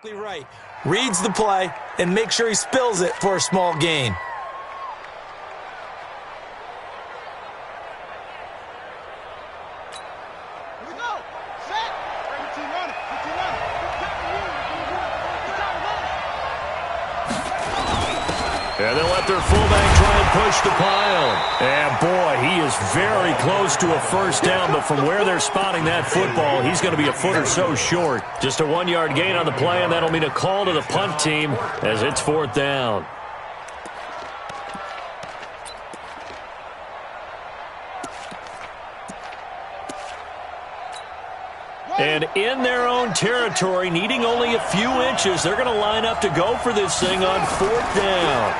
exactly right. Reads the play and makes sure he spills it for a small gain. And they'll let their fullback try and push the pile. And, boy, he is very close to a first down, but from where they're spotting that football, he's going to be a foot or so short. Just a 1-yard gain on the play, and that'll mean a call to the punt team as it's 4th down. And in their own territory, needing only a few inches, they're going to line up to go for this thing on 4th down.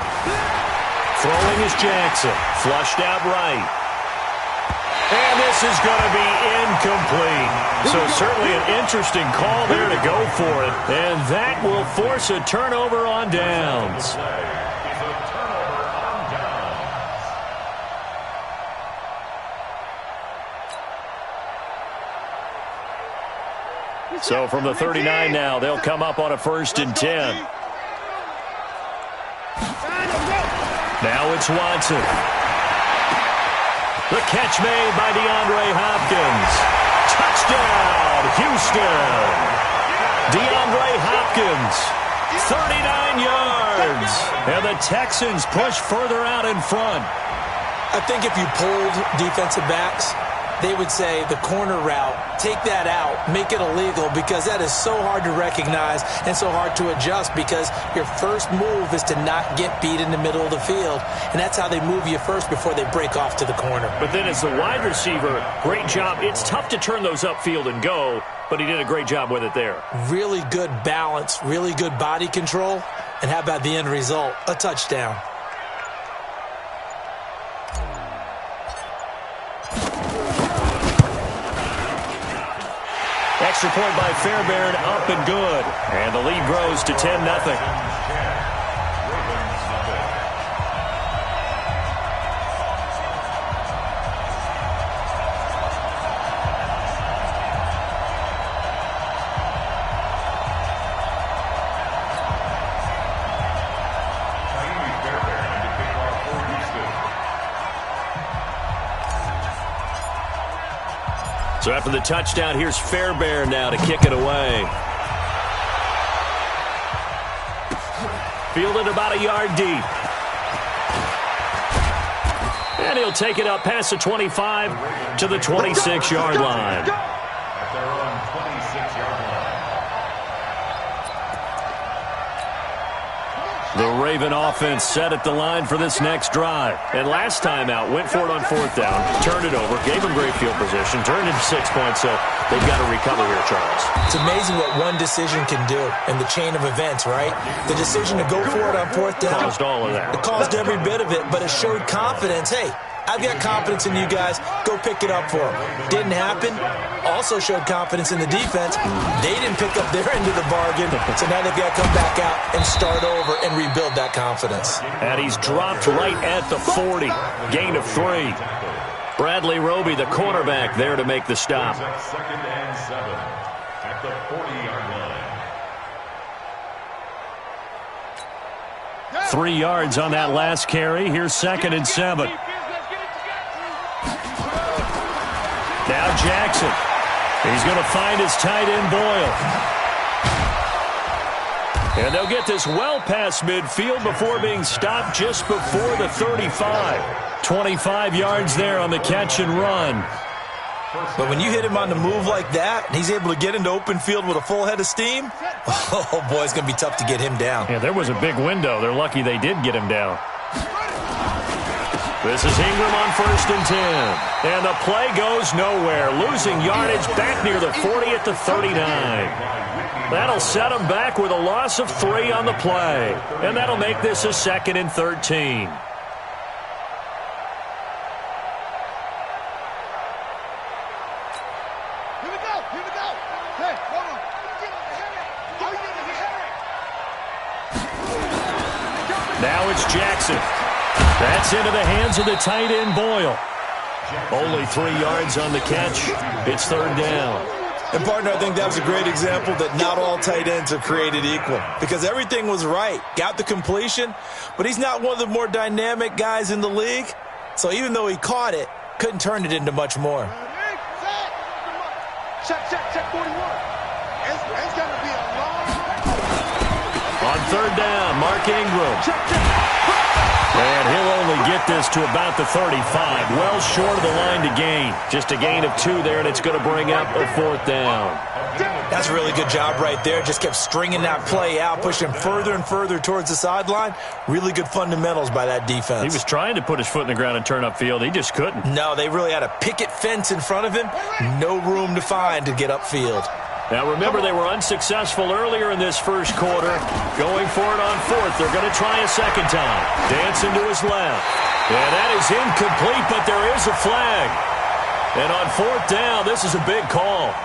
Throwing is Jackson. Flushed out right. And this is going to be incomplete. So certainly an interesting call there to go for it. And that will force a turnover on downs. So from the 39 now, they'll come up on a 1st and 10. Now it's Watson. The catch made by DeAndre Hopkins. Touchdown, Houston. DeAndre Hopkins, 39 yards. And the Texans push further out in front. I think if you polled defensive backs, they would say the corner route, take that out, make it illegal, because that is so hard to recognize and so hard to adjust, because your first move is to not get beat in the middle of the field. And that's how they move you first before they break off to the corner. But then as the wide receiver, great job. It's tough to turn those upfield and go, but he did a great job with it there. Really good balance, really good body control. And how about the end result? A touchdown. Extra point by Fairbairn, up and good. And the lead grows to 10-0. So after the touchdown, here's Fairbairn now to kick it away. Fielded about a yard deep. And he'll take it up past the 25 to the 26-yard line. The Raven offense set at the line for this next drive. And last time out, went for it on 4th down, turned it over, gave them great field position, turned into 6 points, so they've got to recover here, Charles. It's amazing what one decision can do in the chain of events, right? The decision to go for it on 4th down. Caused all of that. It caused every bit of it, but it showed confidence. Hey, I've got confidence in you guys. Go pick it up for them. Didn't happen. Also showed confidence in the defense. They didn't pick up their end of the bargain, so now they've got to come back out and start over and rebuild that confidence. And he's dropped right at the 40. Gain of 3. Bradley Roby, the cornerback, there to make the stop. 2nd and 7 at the 40-yard line. 3 yards on that last carry. Here's 2nd and 7. Now Jackson. He's going to find his tight end, Boyle. And they'll get this well past midfield before being stopped just before the 35. 25 yards there on the catch and run. But when you hit him on the move like that, and he's able to get into open field with a full head of steam, oh boy, it's going to be tough to get him down. Yeah, there was a big window. They're lucky they did get him down. This is Ingram on 1st and 10. And the play goes nowhere. Losing yardage back near the 40 at the 39. That'll set them back with a loss of 3 on the play. And that'll make this a 2nd and 13. Now it's Jackson. That's into the hands of the tight end, Boyle. Only 3 yards on the catch. It's 3rd down. And, partner, I think that was a great example that not all tight ends are created equal because everything was right. Got the completion, but he's not one of the more dynamic guys in the league. So even though he caught it, couldn't turn it into much more. Check 41. It's going to be a long... On third down, Mark Ingram. And he'll only get this to about the 35. Well short of the line to gain. Just a gain of 2 there, and it's going to bring up a 4th down. That's a really good job right there. Just kept stringing that play out, pushing further and further towards the sideline. Really good fundamentals by that defense. He was trying to put his foot in the ground and turn upfield. He just couldn't. No, they really had a picket fence in front of him. No room to find to get upfield. Now, remember, they were unsuccessful earlier in this first quarter. Going for it on 4th. They're going to try a second time. Dancing to his left. And that is incomplete, but there is a flag. And on 4th down, this is a big call.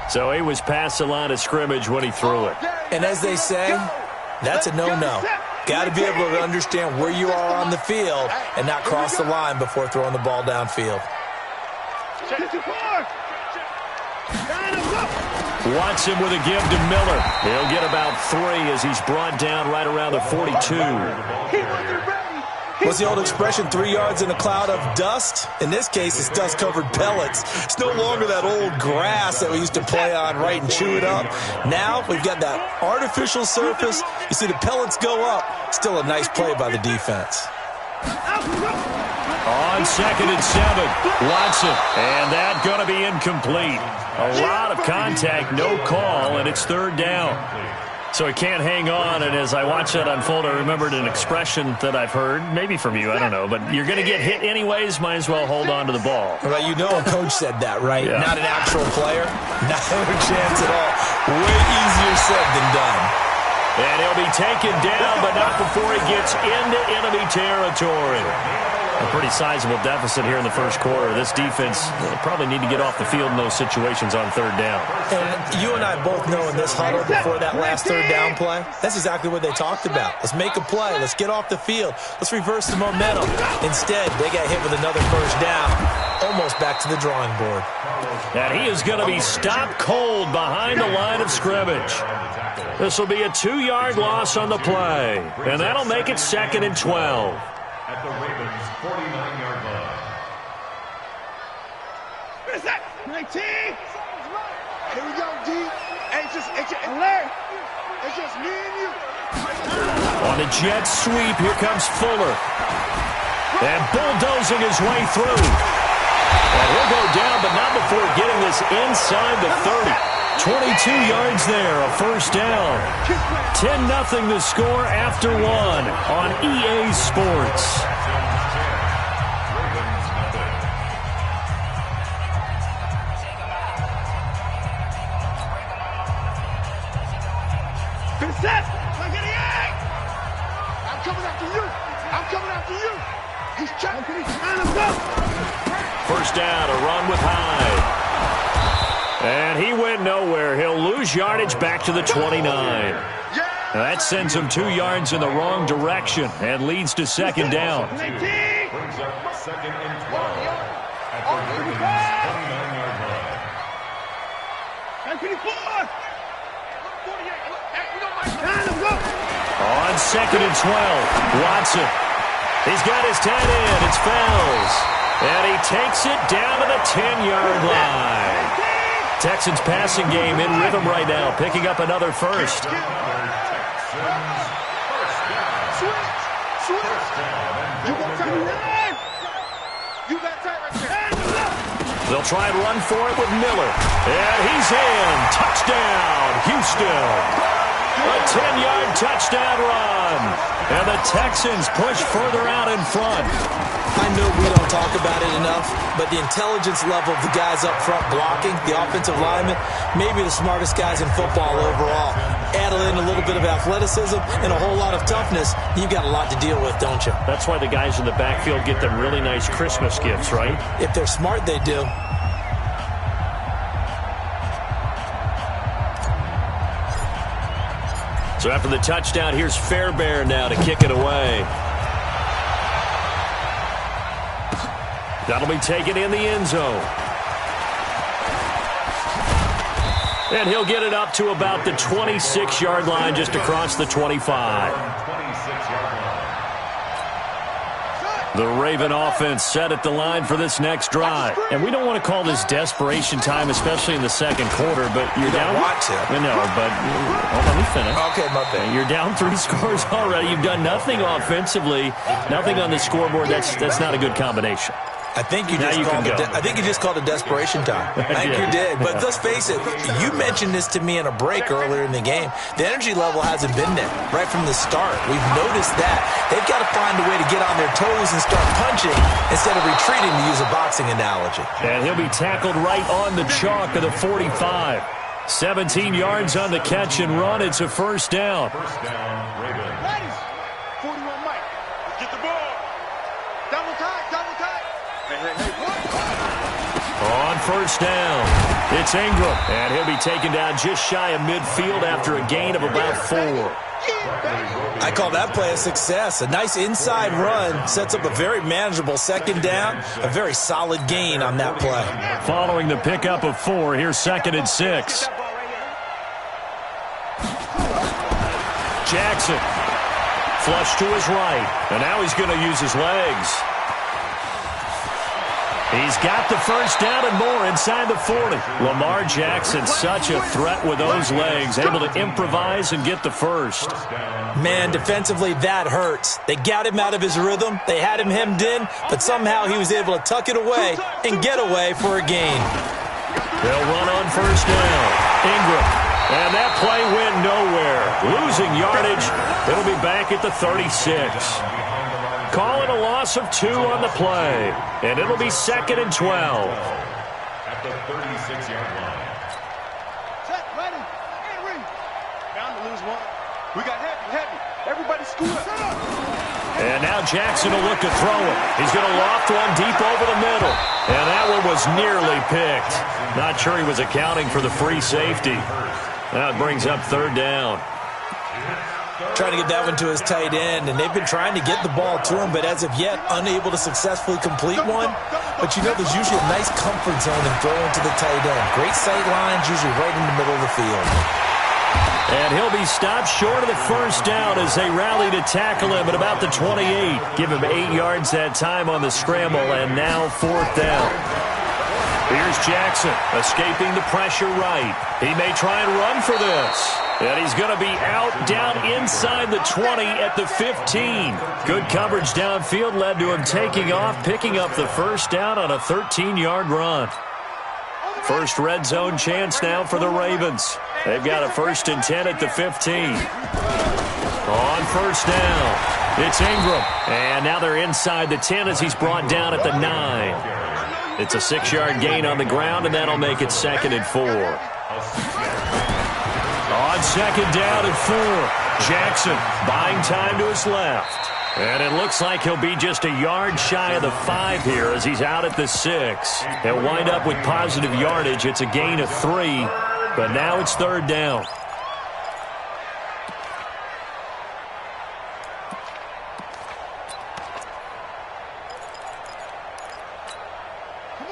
So he was past the line of scrimmage when he threw it. And as they say, that's a no-no. Got to be able to understand where you are on the field and not cross the line before throwing the ball downfield. Watson with a give to Miller. He'll get about 3 as he's brought down right around the 42. What's the old expression, 3 yards in a cloud of dust? In this case, it's dust-covered pellets. It's no longer that old grass that we used to play on, right, and chew it up. Now we've got that artificial surface. You see the pellets go up. Still a nice play by the defense. On 2nd and 7, Watson. And that going to be incomplete. A lot of contact, no call, and it's 3rd down. So he can't hang on, and as I watch that unfold, I remembered an expression that I've heard, maybe from you, I don't know, but you're going to get hit anyways, might as well hold on to the ball. Well, you know a coach said that, right? Yeah. Not an actual player. Not a chance at all. Way easier said than done. And he'll be taken down, but not before he gets into enemy territory. A pretty sizable deficit here in the first quarter. This defense probably need to get off the field in those situations on 3rd down. And you and I both know in this huddle before that last 3rd down play, that's exactly what they talked about. Let's make a play. Let's get off the field. Let's reverse the momentum. Instead, they got hit with another 1st down, almost back to the drawing board. And he is going to be stopped cold behind the line of scrimmage. This will be a 2-yard loss on the play, and that'll make it 2nd and 12. At the Ravens' 49-yard line. Where's that? 19. Here we go, D. Hey, it's just me and you. On a jet sweep, here comes Fuller. And bulldozing his way through. And he'll go down, but not before getting this inside the 30. 22 yards there, a 1st down. 10-0 the score after 1 on EA Sports. I'm coming after you. He's trying to go. 1st down, a run with Hyde. And he went nowhere. He'll lose yardage back to the 29. Now that sends him 2 yards in the wrong direction and leads to 2nd down. Brings up 2nd and 12 at the Ravens' 29-yard line. On 2nd and 12, Watson. He's got his tight end. It's Fells. And he takes it down to the 10-yard line. Texans passing game in rhythm right now, picking up another 1st. They'll try and run for it with Miller. And he's in. Touchdown, Houston. A 10-yard touchdown run. And the Texans push further out in front. I know we don't talk about it enough, but the intelligence level of the guys up front blocking, the offensive linemen, maybe the smartest guys in football overall. Add in a little bit of athleticism and a whole lot of toughness, you've got a lot to deal with, don't you? That's why the guys in the backfield get them really nice Christmas gifts, right? If they're smart, they do. So after the touchdown, here's Fairbairn now to kick it away. That'll be taken in the end zone. And he'll get it up to about the 26-yard line, just across the 25. The Raven offense set at the line for this next drive. And we don't want to call this desperation time, especially in the second quarter, but you're down. You don't want to. No, but let me finish. Okay, my bad. You're down 3 scores already. You've done nothing offensively, nothing on the scoreboard. That's not a good combination. I think you just called it desperation time. I think you did. But let's face it, you mentioned this to me in a break earlier in the game. The energy level hasn't been there right from the start. We've noticed that. They've got to find a way to get on their toes and start punching instead of retreating, to use a boxing analogy. And he'll be tackled right on the chalk of the 45. 17 yards on the catch and run. It's a first down. First down, Ravens. Ladies, 41 Mike. Let's get the ball. Double tight, double tight. On first down, it's Ingram, and he'll be taken down just shy of midfield after a gain of about 4. I call that play a success. A nice inside run sets up a very manageable second down, a very solid gain on that play. Following the pickup of 4, here's 2nd and 6. Jackson, flush to his right, and now he's going to use his legs. He's got the first down and more inside the 40. Lamar Jackson, such a threat with those legs, able to improvise and get the first. Man, defensively, that hurts. They got him out of his rhythm. They had him hemmed in, but somehow he was able to tuck it away and get away for a gain. They'll run on first down. Ingram. And that play went nowhere. Losing yardage. It'll be back at the 36. Call it a loss of 2 on the play. And it'll be 2nd and 12. At the 36-yard line. Set, ready, and ring. Bound to lose one. We got heavy. Everybody scoot up. And now Jackson will look to throw it. He's going to loft one deep over the middle. And that one was nearly picked. Not sure he was accounting for the free safety. That brings up 3rd down. Trying to get that one to his tight end, and they've been trying to get the ball to him, but as of yet, unable to successfully complete one. But you know, there's usually a nice comfort zone in throwing to the tight end. Great sight lines, usually right in the middle of the field. And he'll be stopped short of the first down as they rally to tackle him at about the 28. Give him 8 yards that time on the scramble, and now 4th down. Here's Jackson, escaping the pressure right. He may try and run for this. And he's going to be out down inside the 20 at the 15. Good coverage downfield led to him taking off, picking up the first down on a 13-yard run. First red zone chance now for the Ravens. They've got a 1st and 10 at the 15. On first down, it's Ingram. And now they're inside the 10 as he's brought down at the 9. It's a 6-yard gain on the ground, and that'll make it 2nd and 4. On 2nd down and 4, Jackson buying time to his left. And it looks like he'll be just a yard shy of the 5 here as he's out at the 6. He'll wind up with positive yardage. It's a gain of 3, but now it's 3rd down.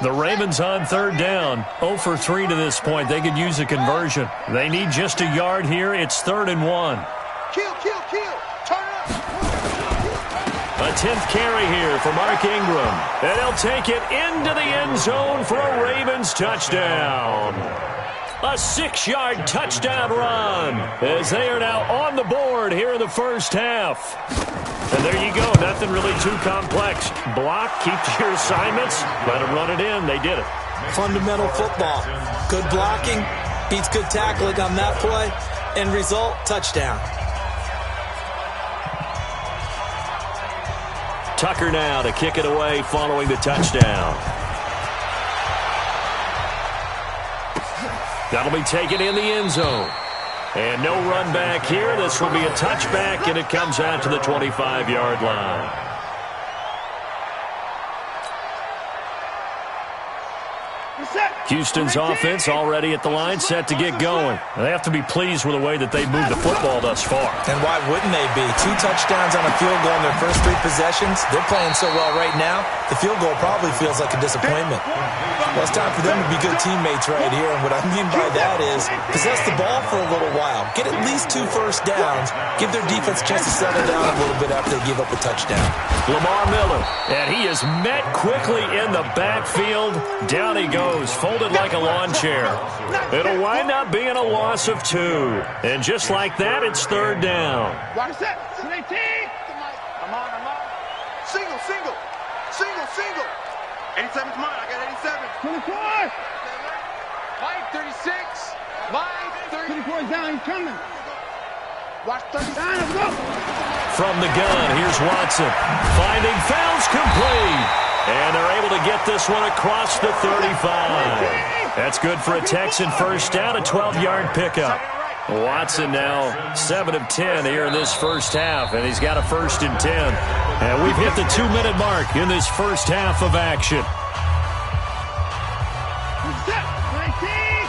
The Ravens on 3rd down, 0 for 3 to this point. They could use a conversion. They need just a yard here. It's 3rd and 1. Kill. Turn it up. A 10th carry here for Mark Ingram. And he'll take it into the end zone for a Ravens touchdown. A 6-yard touchdown run as they are now on the board here in the first half. And there you go. Nothing really too complex. Block, keep to your assignments, let them run it in. They did it. Fundamental football. Good blocking beats good tackling on that play. End result, touchdown. Tucker now to kick it away following the touchdown. That'll be taken in the end zone. And no run back here. This will be a touchback, and it comes out to the 25-yard line. Set. Houston's offense already at the line, set to get going. They have to be pleased with the way that they've moved the football thus far. And why wouldn't they be? 2 touchdowns on a field goal in their first 3 possessions. They're playing so well right now, the field goal probably feels like a disappointment. Well, it's time for them to be good teammates right here. And what I mean by that is possess the ball for a little while. Get at least 2 first downs. Give their defense a chance to settle down a little bit after they give up a touchdown. Lamar Miller, and he is met quickly in the backfield. Down he goes, folded like a lawn chair. It'll wind up being a loss of 2. And just like that, it's 3rd down. Watch that. 18. I'm on. Single. 87's mine. I got 87. 24. Mike, 36. Mike, 34 is down. He's coming. Watch 39. Let's go. From the gun, here's Watson. Finding Fouls complete. And they're able to get this one across the 35. That's good for a Texan first down, a 12-yard pickup. Watson now 7 of 10 here in this first half, and he's got a 1st and 10. And we've hit the 2-minute mark in this first half of action.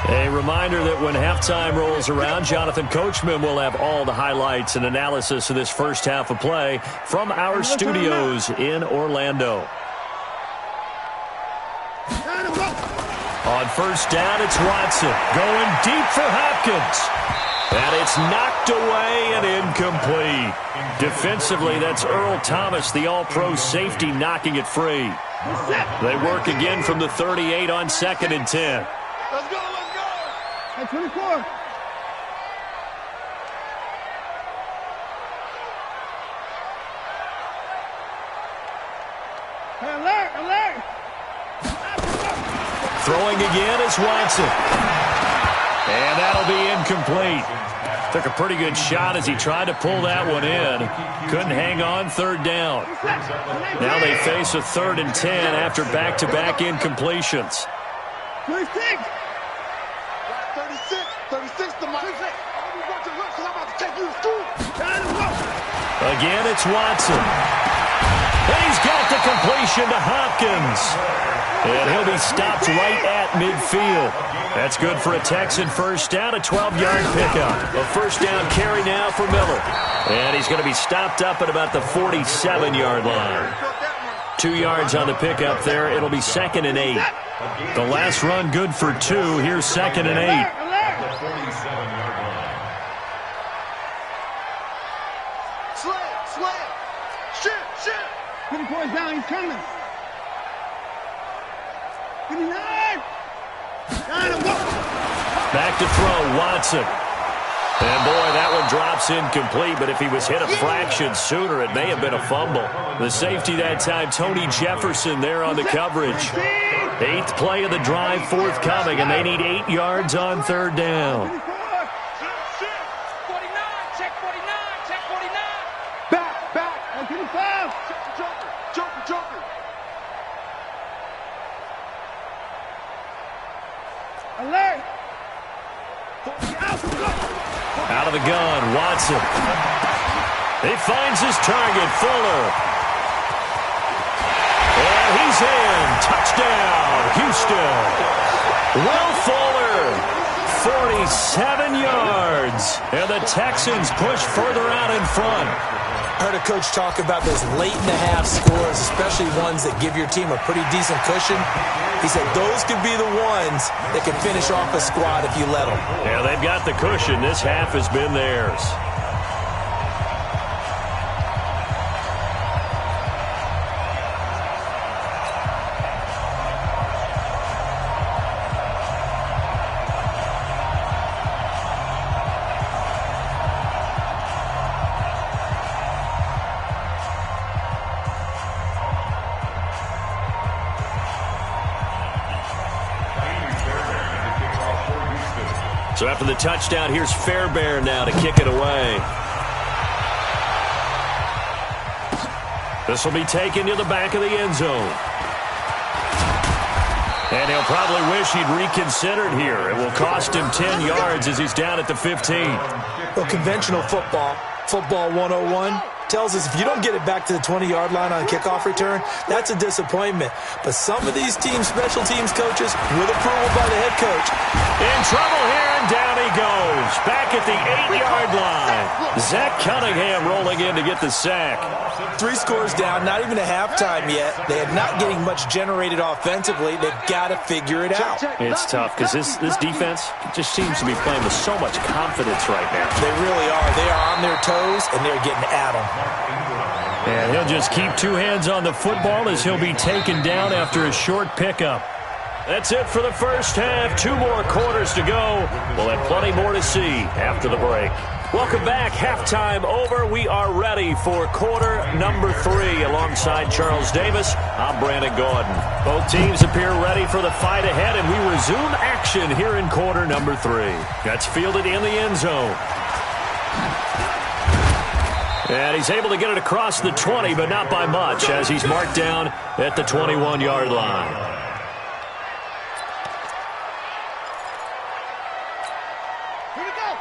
A reminder that when halftime rolls around, Jonathan Coachman will have all the highlights and analysis of this first half of play from our studios in Orlando. On first down, it's Watson going deep for Hopkins. And it's knocked away and incomplete. Defensively, that's Earl Thomas, the all-pro safety, knocking it free. They work again from the 38 on 2nd and 10. Let's go. Hey, 24. Hey, alert. Throwing again is Watson. And that'll be incomplete. Took a pretty good shot as he tried to pull that one in. Couldn't hang on, 3rd down. Now they face a 3rd and 10 after back-to-back incompletions. 36 to my 36. Again, it's Watson. And he's got the completion to Hopkins. And he'll be stopped right at midfield. That's good for a Texan first down, a 12-yard pickup. A first down carry now for Miller. And he's going to be stopped up at about the 47-yard line. 2 yards on the pickup there. It'll be 2nd and 8. The last run good for 2. Here's 2nd and 8. Slam. Shit. 24 is down. He's coming. 59. Back to throw, Watson. And boy, that one drops incomplete, but if he was hit a fraction sooner, it may have been a fumble. The safety that time, Tony Jefferson there on the coverage. 8th play of the drive forthcoming, and they need 8 yards on 3rd down. Check 49. Back. 25. Joker. Alert. Out of the gun, Watson. He finds his target, Fuller. And he's in. Touchdown, Houston. Will Fuller, 47 yards. And the Texans push further out in front. I heard a coach talk about those late-in-the-half scores, especially ones that give your team a pretty decent cushion. He said those could be the ones that can finish off a squad if you let them. Yeah, they've got the cushion. This half has been theirs. So after the touchdown, here's Fairbairn now to kick it away. This will be taken to the back of the end zone. And he'll probably wish he'd reconsidered here. It will cost him 10 yards as he's down at the 15. Well, conventional football 101, tells us if you don't get it back to the 20-yard line on kickoff return, that's a disappointment. But some of these special teams coaches, with approval by the head coach, in trouble here, and down he goes. Back at the 8-yard line. Zach Cunningham rolling in to get the sack. 3 scores down, not even a halftime yet. They are not getting much generated offensively. They've got to figure it out. It's tough because this defense just seems to be playing with so much confidence right now. They really are. They are on their toes, and they're getting at them. And he'll just keep 2 hands on the football as he'll be taken down after a short pickup. That's it for the first half. 2 more quarters to go. We'll have plenty more to see after the break. Welcome back. Halftime over. We are ready for quarter number 3. Alongside Charles Davis, I'm Brandon Gordon. Both teams appear ready for the fight ahead, and we resume action here in quarter number 3. That's fielded in the end zone. And he's able to get it across the 20, but not by much, as he's marked down at the 21-yard line.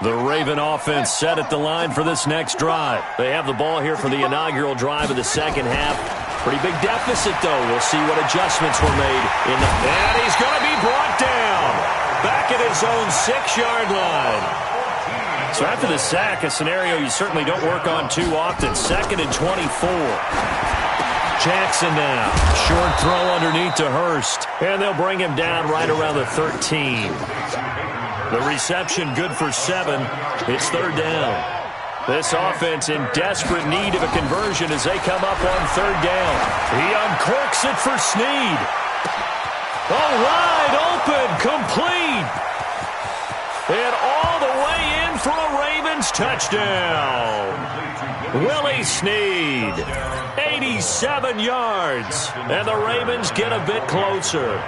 The Raven offense set at the line for this next drive. They have the ball here for the inaugural drive of the second half. Pretty big deficit, though. We'll see what adjustments were made. And he's going to be brought down back at his own 6-yard line. So after the sack, a scenario you certainly don't work on too often. 2nd and 24. Jackson now. Short throw underneath to Hurst. And they'll bring him down right around the 13. The reception good for 7. It's 3rd down. This offense in desperate need of a conversion as they come up on 3rd down. He uncorks it for Snead. Oh, wide open, complete. And all the way in for a Ravens touchdown. Willie Snead, 87 yards. And the Ravens get a bit closer.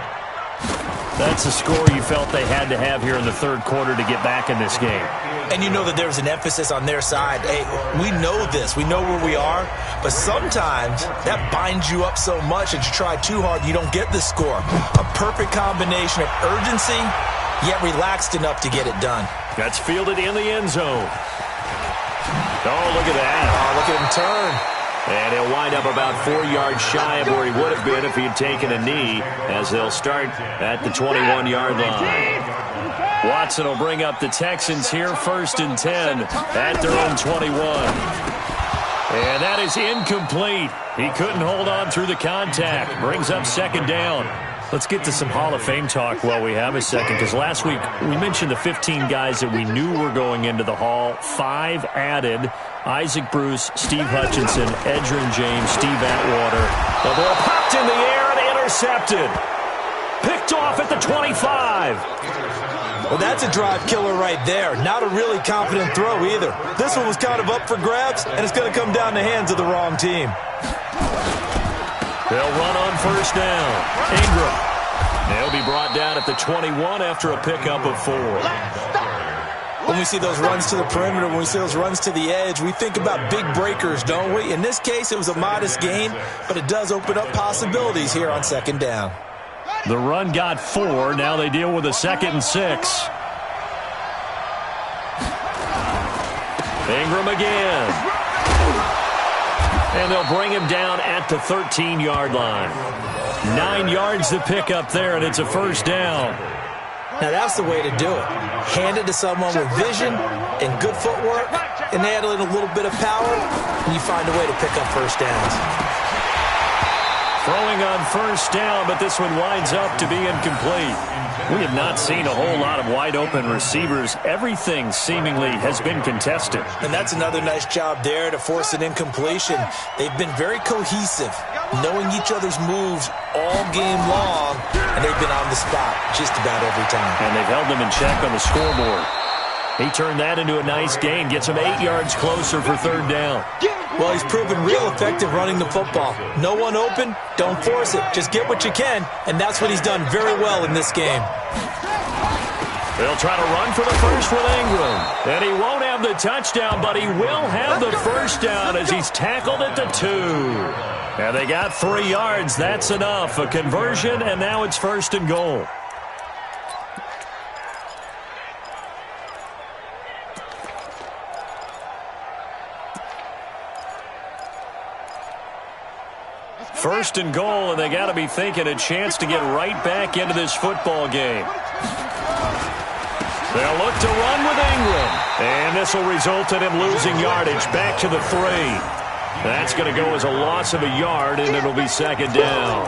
That's the score you felt they had to have here in the 3rd quarter to get back in this game. And you know that there's an emphasis on their side. Hey, we know this. We know where we are. But sometimes that binds you up so much that you try too hard, you don't get the score. A perfect combination of urgency, yet relaxed enough to get it done. That's fielded in the end zone. Oh, look at that. Oh, look at him turn. And he'll wind up about 4 yards shy of where he would have been if he'd taken a knee, as they'll start at the 21-yard line. Watson will bring up the Texans here, 1st and 10 at their own 21. And that is incomplete. He couldn't hold on through the contact. Brings up 2nd down. Let's get to some Hall of Fame talk while we have a second, because last week we mentioned the 15 guys that we knew were going into the Hall. 5 added. Isaac Bruce, Steve Hutchinson, Edgerrin James, Steve Atwater. The ball popped in the air and intercepted. Picked off at the 25. Well, that's a drive killer right there. Not a really confident throw either. This one was kind of up for grabs, and it's going to come down the hands of the wrong team. They'll run on 1st down. Ingram. They'll be brought down at the 21 after a pickup of 4. When we see those runs to the perimeter, when we see those runs to the edge, we think about big breakers, don't we? In this case, it was a modest gain, but it does open up possibilities here on 2nd down. The run got 4. Now they deal with a 2nd and 6. Ingram again. And they'll bring him down at the 13-yard line. 9 yards to pick up there, and it's a 1st down. Now, that's the way to do it. Hand it to someone with vision and good footwork, and add in a little bit of power, and you find a way to pick up 1st downs. Throwing on 1st down, but this one winds up to be incomplete. We have not seen a whole lot of wide-open receivers. Everything seemingly has been contested. And that's another nice job there to force an incompletion. They've been very cohesive, knowing each other's moves all game long, and they've been on the spot just about every time. And they've held them in check on the scoreboard. He turned that into a nice gain, gets him 8 yards closer for 3rd down. Well, he's proven real effective running the football. No one open, don't force it. Just get what you can, and that's what he's done very well in this game. They'll try to run for the first with Ingram. And he won't have the touchdown, but he will have the 1st down as he's tackled at the 2. And they got 3 yards. That's enough. A conversion, and now it's 1st and goal. First and goal, and they got to be thinking a chance to get right back into this football game. They'll look to run with Ingram. And this will result in him losing yardage back to the 3. That's going to go as a loss of a yard, and it'll be second down.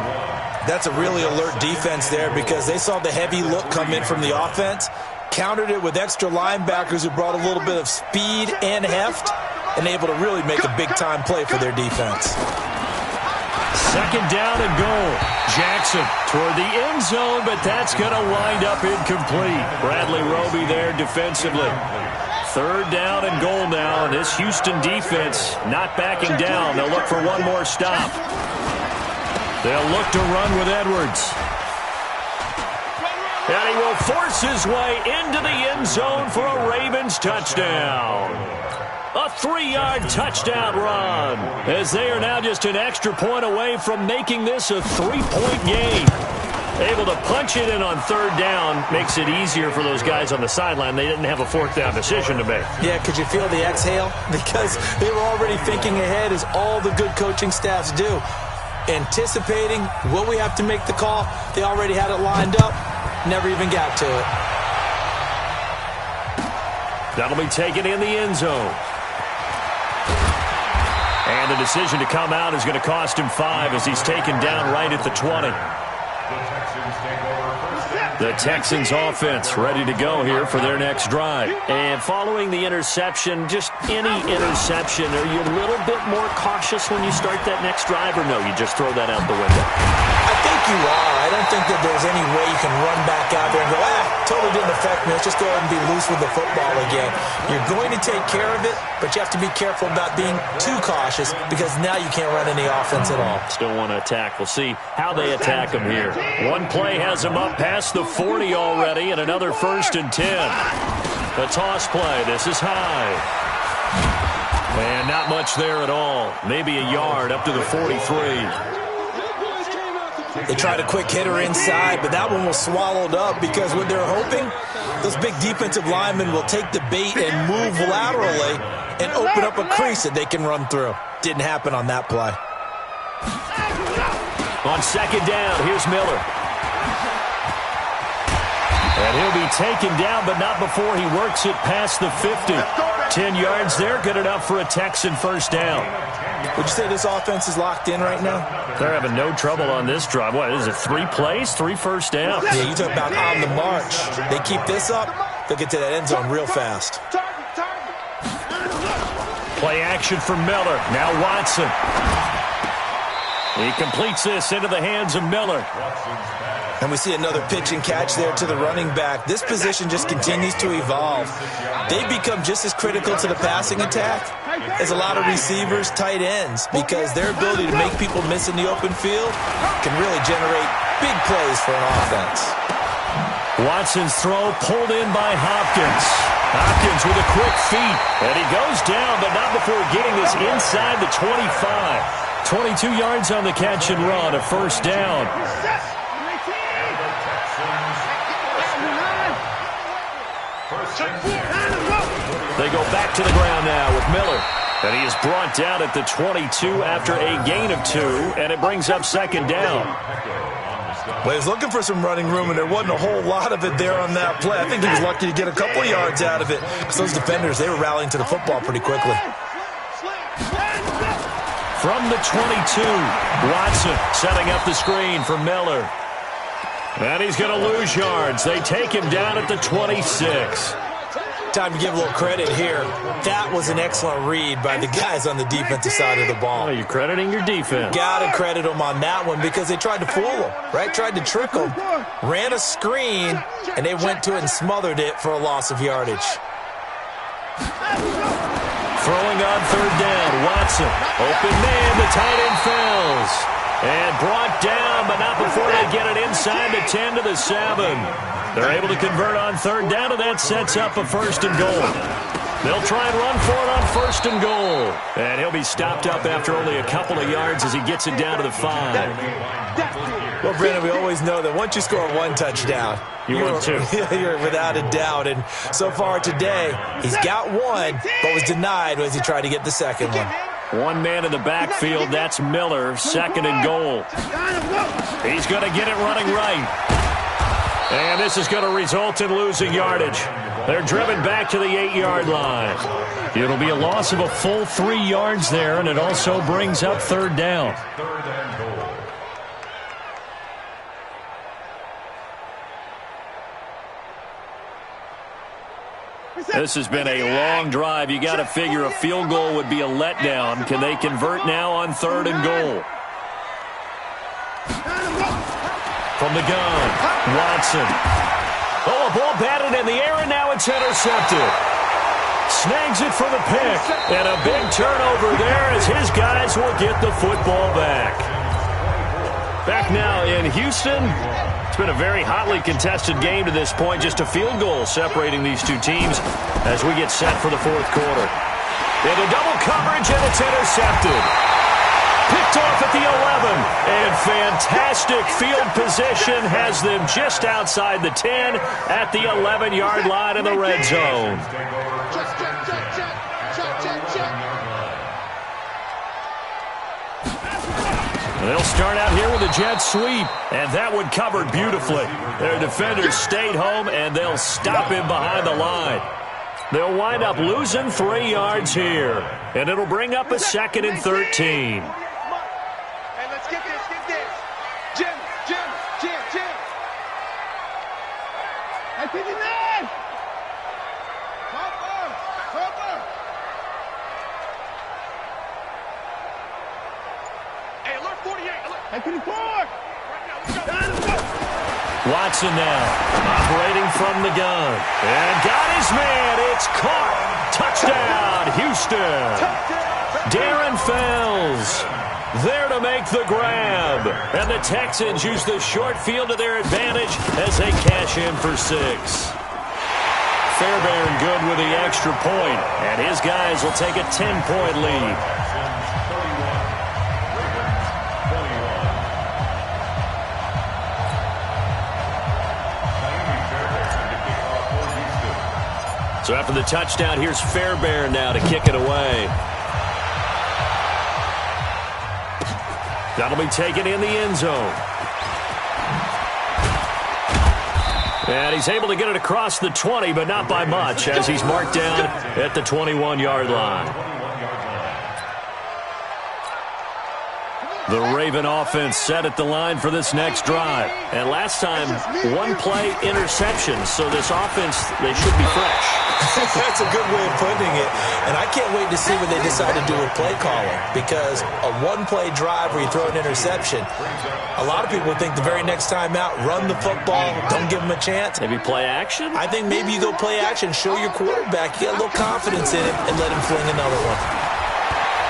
That's a really alert defense there because they saw the heavy look come in from the offense, countered it with extra linebackers who brought a little bit of speed and heft, and able to really make a big-time play for their defense. Second down and goal. Jackson toward the end zone, but that's going to wind up incomplete. Bradley Roby there defensively. Third down and goal now, and this Houston defense not backing down. They'll look for one more stop. They'll look to run with Edwards. And he will force his way into the end zone for a Ravens touchdown. A 3-yard touchdown run, as they are now just an extra point away from making this a 3-point game. Able to punch it in on third down makes it easier for those guys on the sideline. They didn't have a fourth down decision to make. Yeah, could you feel the exhale? Because they were already thinking ahead, as all the good coaching staffs do. Anticipating, will we have to make the call? They already had it lined up. Never even got to it. That'll be taken in the end zone. And the decision to come out is going to cost him 5 as he's taken down right at the 20. The Texans offense ready to go here for their next drive. And following the interception, just any interception, are you a little bit more cautious when you start that next drive, or no, you just throw that out the window? I think you are. I don't think that there's any way you can run back out there and go, totally didn't affect me. Let's just go ahead and be loose with the football again. You're going to take care of it, but you have to be careful about being too cautious because now you can't run any offense at all. Still want to attack. We'll see how they attack them here. One play has them up past the 40 already, and another 1st and 10. The toss play. This is high. And not much there at all. Maybe a yard up to the 43. They tried a quick hitter inside, but that one was swallowed up because what they're hoping, those big defensive linemen will take the bait and move laterally and open up a crease that they can run through. Didn't happen on that play. On second down, here's Miller. And he'll be taken down, but not before he works it past the 50. 10 yards there, good enough for a Texan first down. Would you say this offense is locked in right now? They're having no trouble on this drive. What is it, 3 plays, 3 first downs? Yeah, you talk about on the march. They keep this up, they'll get to that end zone real fast. Play action for Miller. Now Watson. He completes this into the hands of Miller. And we see another pitch and catch there to the running back. This position just continues to evolve. They become just as critical to the passing attack as a lot of receivers, tight ends, because their ability to make people miss in the open field can really generate big plays for an offense. Watson's throw pulled in by Hopkins. Hopkins with a quick feet, and he goes down, but not before getting this inside the 25. 22 yards on the catch and run, a first down. They go back to the ground now with Miller. And he is brought down at the 22 after a gain of 2, and it brings up second down. Well, he was looking for some running room, and there wasn't a whole lot of it there on that play. I think he was lucky to get a couple of yards out of it because those defenders, they were rallying to the football pretty quickly. From the 22, Watson setting up the screen for Miller. And he's going to lose yards. They take him down at the 26. Time to give a little credit here. That was an excellent read by the guys on the defensive side of the ball. Oh, you're crediting your defense. Got to credit them on that one because they tried to fool them, right? Tried to trick them. Ran a screen, and they went to it and smothered it for a loss of yardage. Throwing on third down, Watson. Open man, the tight end falls. And brought down, but not before they get it inside the 10 to the 7. They're able to convert on third down, and that sets up a first and goal. They'll try and run for it on first and goal. And he'll be stopped up after only a couple of yards as he gets it down to the 5. Well, Brandon, we always know that once you score one touchdown, you're without a doubt. And so far today, he's got one, but was denied as he tried to get the second one. One man in the backfield, that's Miller, second and goal. He's going to get it running right. And this is going to result in losing yardage. They're driven back to the 8-yard line. It'll be a loss of a full 3 yards there, and it also brings up third down. Third and goal. This has been a long drive. You got to figure a field goal would be a letdown. Can they convert now on third and goal? From the gun, Watson. Oh, a ball batted in the air, and now it's intercepted. Snags it for the pick, and a big turnover there as his guys will get the football back. Back now in Houston. It's been a very hotly contested game to this point. Just a field goal separating these two teams as we get set for the fourth quarter. Into double coverage, and it's intercepted. Picked off at the 11, and fantastic field position has them just outside the 10 at the 11-yard line in the red zone. They'll start out here with a jet sweep, and that one covered beautifully. Their defenders stayed home, and they'll stop him behind the line. They'll wind up losing 3 yards here, and it'll bring up a second and 13. Hey, let's get this, get this. Jim. I think it's nice. Copper. Hey, alert 48, alert. I can afford. Watson now, operating from the gun. And got his man. It's caught. Touchdown, Houston. Darren Fells there to make the grab. And the Texans use the short field to their advantage as they cash in for 6. Fairbairn good with the extra point. And his guys will take a 10-point lead. So after the touchdown, here's Fairbairn now to kick it away. That'll be taken in the end zone. And he's able to get it across the 20, but not by much, as he's marked down at the 21-yard line. The Raven offense set at the line for this next drive. And last time, 1-play interception. So this offense, they should be fresh. That's a good way of putting it. And I can't wait to see what they decide to do with play calling. Because a 1-play drive where you throw an interception, a lot of people think the very next time out, run the football, don't give them a chance. Maybe play action? I think maybe you go play action, show your quarterback, you get a little confidence in him, and let him fling another one.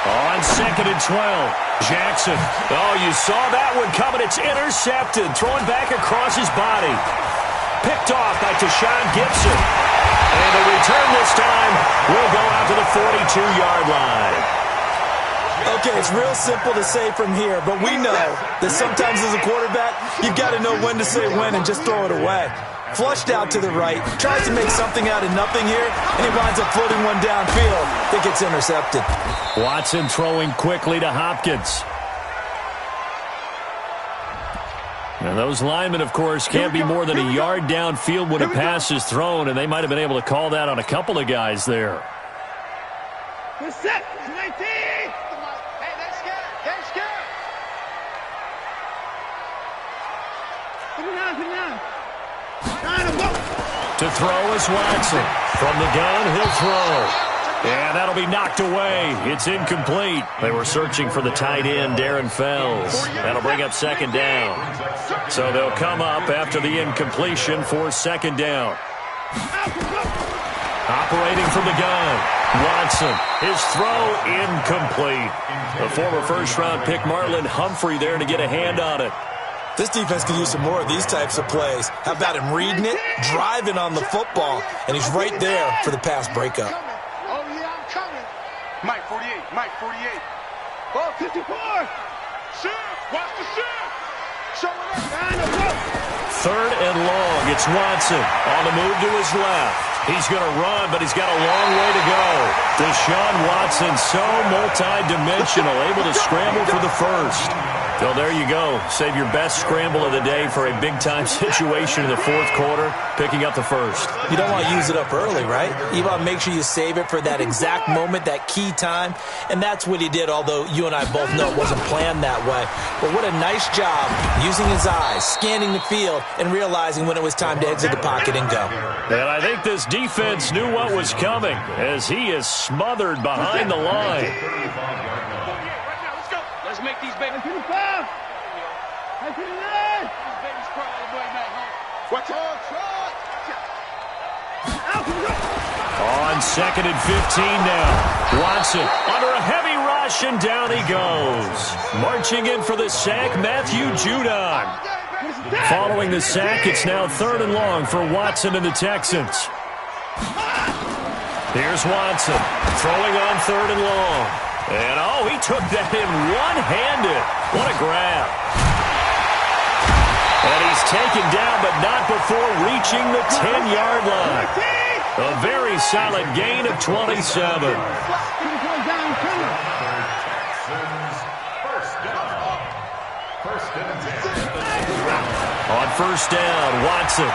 On second and 12, Jackson. Oh, you saw that one coming. It's intercepted. Throwing back across his body. Picked off by Tashawn Gibson. And the return this time will go out to the 42-yard line. Okay, it's real simple to say from here, but we know that sometimes as a quarterback, you've got to know when to say when and just throw it away. Flushed out to the right, tries to make something out of nothing here, and he winds up floating one downfield that gets intercepted. Watson throwing quickly to Hopkins. And those linemen, of course, can't be more than a yard downfield when a pass is thrown, and they might have been able to call that on a couple of guys there. We're set. 19. Hey, that's good. That's good. Put it down. To throw is Watson. From the gun, he'll throw. And that'll be knocked away. It's incomplete. They were searching for the tight end, Darren Fells. That'll bring up second down. So they'll come up after the incompletion for second down. Operating from the gun, Watson. His throw incomplete. The former first-round pick, Marlon Humphrey, there to get a hand on it. This defense could use some more of these types of plays. How about him reading it, driving on the football, and he's right there for the pass breakup. Oh, yeah, I'm coming. Mike 48. Ball 54. Shoot. Watch the shoot. Show it up. Third and long. It's Watson on the move to his left. He's going to run, but he's got a long way to go. Deshaun Watson, so multi-dimensional, able to scramble for the first. So there you go. Save your best scramble of the day for a big-time situation in the fourth quarter, picking up the first. You don't want to use it up early, right? You want to make sure you save it for that exact moment, that key time, and that's what he did, although you and I both know it wasn't planned that way. But what a nice job using his eyes, scanning the field, and realizing when it was time to exit the pocket and go. And I think this defense knew what was coming as he is smothered behind the line. Let's make these babies. On 2nd and 15 now. Watson under a heavy rush, and down he goes. Marching in for the sack, Matthew Judon. Following the sack, it's now 3rd and long for Watson and the Texans. Here's Watson throwing on 3rd and long. And, oh, he took that in one-handed. What a grab. And he's taken down, but not before reaching the 10-yard line. A very solid gain of 27. On 1st down, Watson.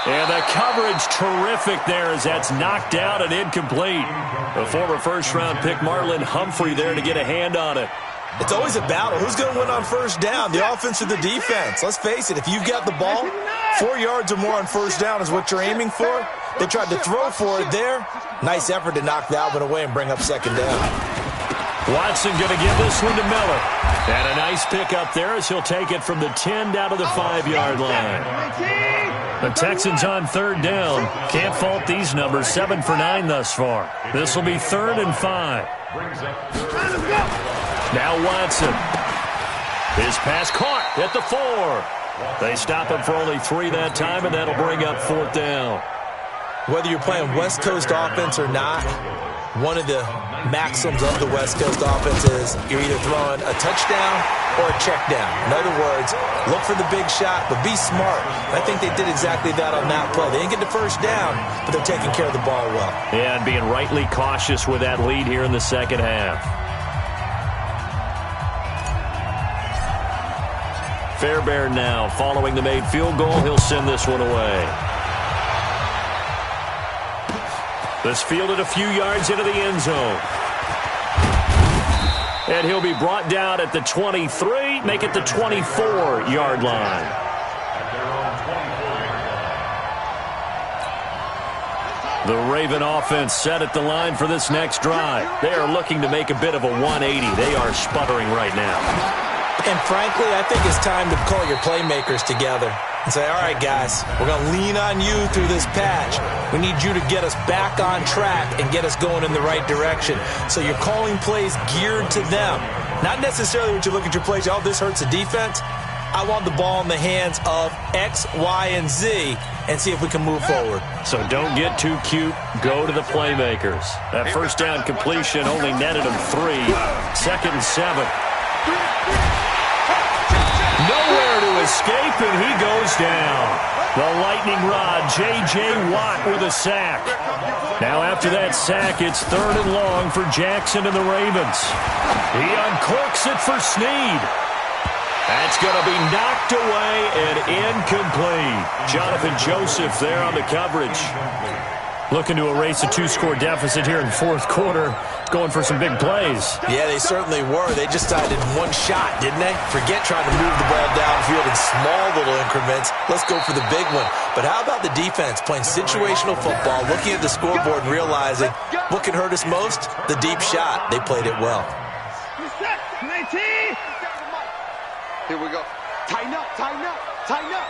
And the coverage terrific there as that's knocked out and incomplete. The former first-round pick Marlon Humphrey there to get a hand on it. It's always a battle. Who's going to win on 1st down, the offense or the defense? Let's face it, if you've got the ball, 4 yards or more on 1st down is what you're aiming for. They tried to throw for it there. Nice effort to knock that one away and bring up 2nd down. Watson going to give this one to Miller. And a nice pick up there as he'll take it from the 10 down to the 5-yard line. The Texans on 3rd down. Can't fault these numbers. 7 for 9 thus far. This will be 3rd and 5. Now Watson. His pass caught at the 4. They stop him for only 3 that time, and that'll bring up 4th down. Whether you're playing West Coast offense or not, one of the maxims of the West Coast offense is you're either throwing a touchdown or a check down. In other words, look for the big shot, but be smart. I think they did exactly that on that play. They didn't get the 1st down, but they're taking care of the ball well. Yeah, and being rightly cautious with that lead here in the 2nd half. Fairbairn now following the made field goal. He'll send this one away. This fielded a few yards into the end zone. And he'll be brought down at the 23, make it the 24-yard line. The Raven offense set at the line for this next drive. They are looking to make a bit of a 180. They are sputtering right now. And frankly, I think it's time to call your playmakers together and say, all right, guys, we're going to lean on you through this patch. We need you to get us back on track and get us going in the right direction. So you're calling plays geared to them. Not necessarily when you look at your plays, oh, this hurts the defense. I want the ball in the hands of X, Y, and Z and see if we can move forward. So don't get too cute. Go to the playmakers. That 1st down completion only netted them 3. 2nd and 7. Nowhere to escape, and he goes down. The lightning rod, J.J. Watt with a sack. Now after that sack, it's 3rd and long for Jackson and the Ravens. He uncorks it for Snead. That's going to be knocked away and incomplete. Jonathan Joseph there on the coverage. Looking to erase a 2-score deficit here in the 4th quarter. Going for some big plays. Yeah, they certainly were. They just decided one shot, didn't they? Forget trying to move the ball downfield in small little increments. Let's go for the big one. But how about the defense playing situational football, looking at the scoreboard and realizing what can hurt us most? The deep shot. They played it well. Here we go. Tighten up, tighten up, tighten up.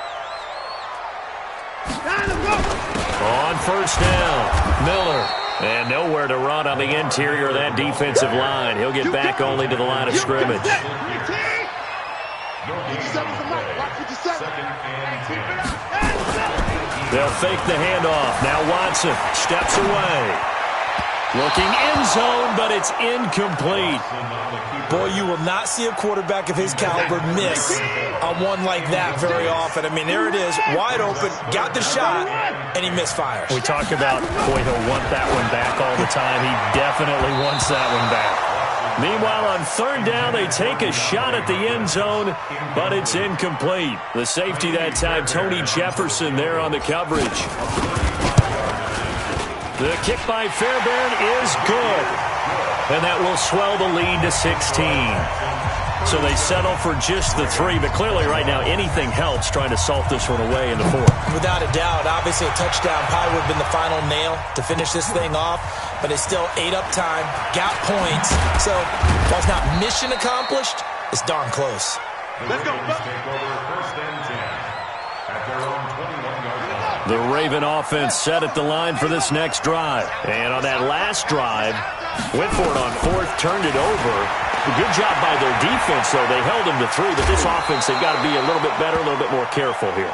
On 1st down, Miller. And nowhere to run on the interior of that defensive line. He'll get back only to the line of scrimmage. They'll fake the handoff. Now Watson steps away. Looking end zone, but it's incomplete. Boy, you will not see a quarterback of his caliber miss on one like that very often. I mean, there it is, wide open, got the shot, and he misfires. We talk about, boy, he'll want that one back all the time. He definitely wants that one back. Meanwhile, on third down, they take a shot at the end zone, but it's incomplete. The safety that time, Tony Jefferson, there on the coverage. The kick by Fairbairn is good, and that will swell the lead to 16. So they settle for just the 3, but clearly right now anything helps trying to salt this one away in the 4th. Without a doubt, obviously a touchdown probably would have been the final nail to finish this thing off, but it's still ate up time, got points. So while it's not mission accomplished, it's darn close. Let's go. Take over first and 10 at their own 21-yard line. The Raven offense set at the line for this next drive. And on that last drive, went for it on 4th, turned it over. Good job by their defense, though. They held them to 3, but this offense, they've got to be a little bit better, a little bit more careful here.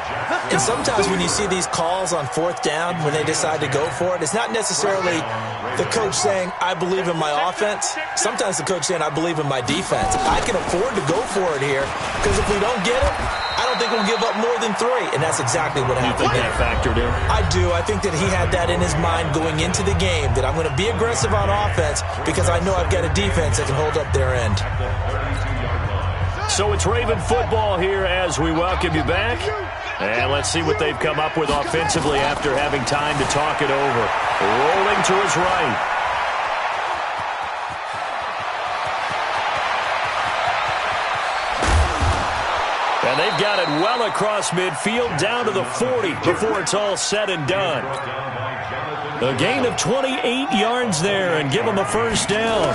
And sometimes when you see these calls on 4th down, when they decide to go for it, it's not necessarily the coach saying, I believe in my offense. Sometimes the coach saying, I believe in my defense. I can afford to go for it here, because if we don't get it, I don't think we'll give up more than 3. And that's exactly what happened. You think that factored in? I do. I think that he had that in his mind going into the game, that I'm going to be aggressive on offense because I know I've got a defense that can hold up their end. So it's Raven football here as we welcome you back. And let's see what they've come up with offensively after having time to talk it over. Rolling to his right. And they've got it well across midfield down to the 40 before it's all said and done. A gain of 28 yards there and give them a first down.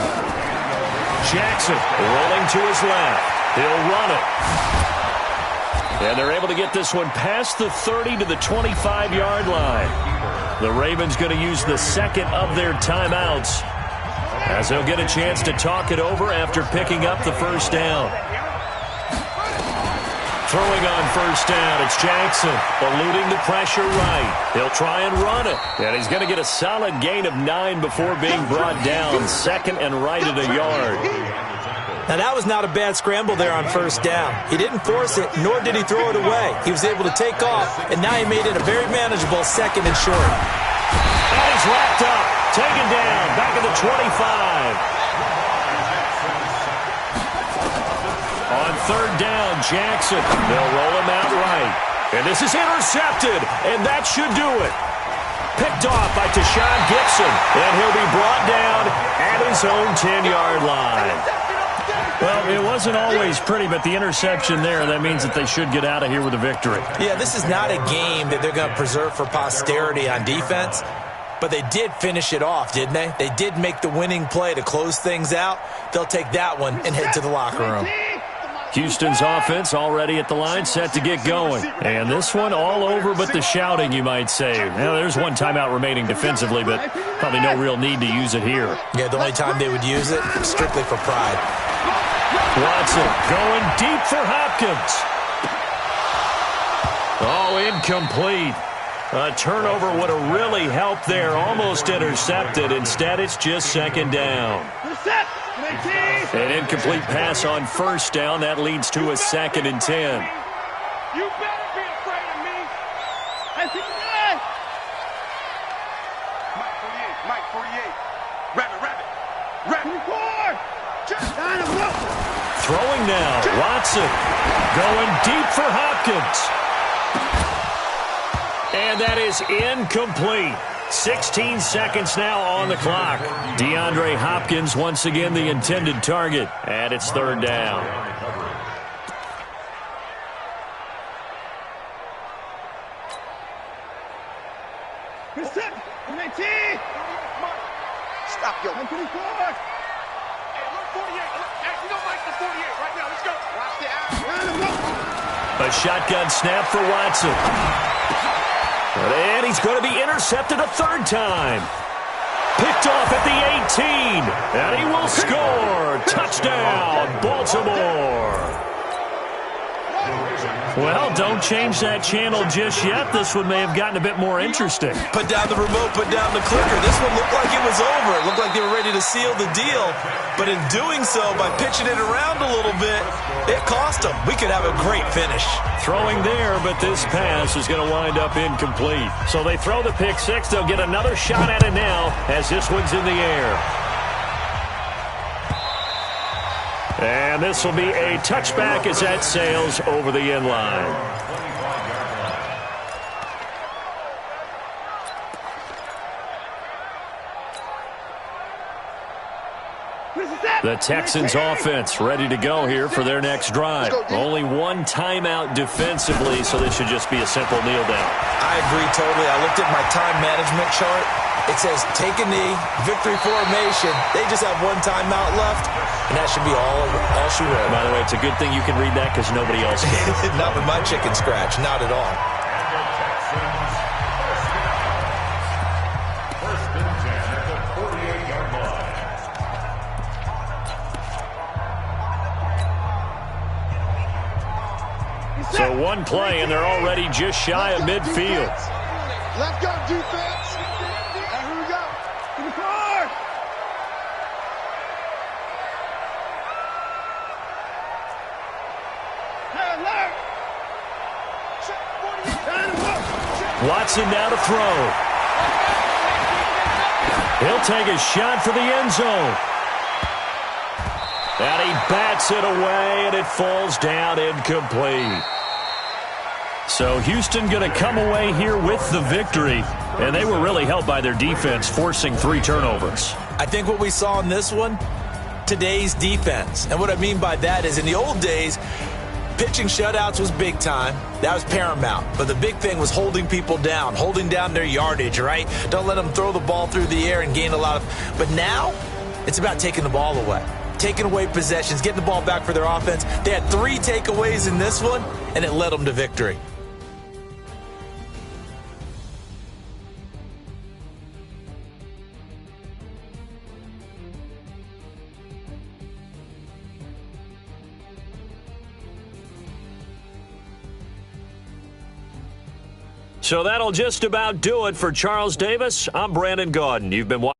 Jackson rolling to his left. He'll run it. And they're able to get this one past the 30 to the 25-yard line. The Ravens going to use the second of their timeouts as they'll get a chance to talk it over after picking up the first down. Throwing on first down, it's Jackson, eluding the pressure right. He'll try and run it, and he's going to get a solid gain of 9 before being brought down, second and right at a yard. Now, that was not a bad scramble there on first down. He didn't force it, nor did he throw it away. He was able to take off, and now he made it a very manageable second and short. And he's wrapped up, taken down, back at the 25. On third down, Jackson. They'll roll him out right. And this is intercepted, and that should do it. Picked off by Tashawn Gibson, and he'll be brought down at his own 10-yard line. Well, it wasn't always pretty, but the interception there, that means that they should get out of here with a victory. Yeah, this is not a game that they're going to preserve for posterity on defense, but they did finish it off, didn't they? They did make the winning play to close things out. They'll take that one and head to the locker room. Houston's offense already at the line, set to get going. And this one all over but the shouting, you might say. Now, there's one timeout remaining defensively, but probably no real need to use it here. Yeah, the only time they would use it, strictly for pride. Watson going deep for Hopkins. Oh, incomplete. A turnover would have really helped there. Almost intercepted. Instead, it's just second down. An incomplete pass on first down. That leads to a second and 10. You better be afraid of me. Mike 48. Rabbit. Throwing now. Watson going deep for Hopkins. And that is incomplete. 16 seconds now on the clock. DeAndre Hopkins once again the intended target. And it's third down. Stop, yo. Hey, look, 48. Hey, you don't like the 48 right now. Let's go. Watch the A shotgun snap for Watson. And he's going to be intercepted a third time. Picked off at the 18. And he will score. Touchdown, Baltimore. Well, don't change that channel just yet. This one may have gotten a bit more interesting. Put down the remote, put down the clicker. This one looked like it was over. It looked like they were ready to seal the deal. But in doing so, by pitching it around a little bit, it cost them. We could have a great finish. Throwing there, but this pass is going to wind up incomplete. So they throw the pick six. They'll get another shot at it now as this one's in the air. And this will be a touchback as that sails over the end line. The Texans offense ready to go here for their next drive. Only one timeout defensively, so this should just be a simple kneel down. I agree totally. I looked at my time management chart. It says take a knee, victory formation. They just have one timeout left, and that should be all she wrote. By the way, it's a good thing you can read that because nobody else can. Not with my chicken scratch. Not at all. First and 10 at the 48-yard line. So one play, and they're already just shy of midfield. Let's go, defense. And here we go. To the car. Hey, alert. Watson now to throw. He'll take a shot for the end zone. And he bats it away, and it falls down incomplete. So Houston going to come away here with the victory, and they were really helped by their defense, forcing 3 turnovers. I think what we saw in this one, today's defense. And what I mean by that is in the old days, pitching shutouts was big time. That was paramount. But the big thing was holding people down, holding down their yardage, right? Don't let them throw the ball through the air and gain a lot of... But now, it's about taking the ball away. Taking away possessions, getting the ball back for their offense. They had 3 takeaways in this one, and it led them to victory. So that'll just about do it for Charles Davis. I'm Brandon Gaudin. You've been watching.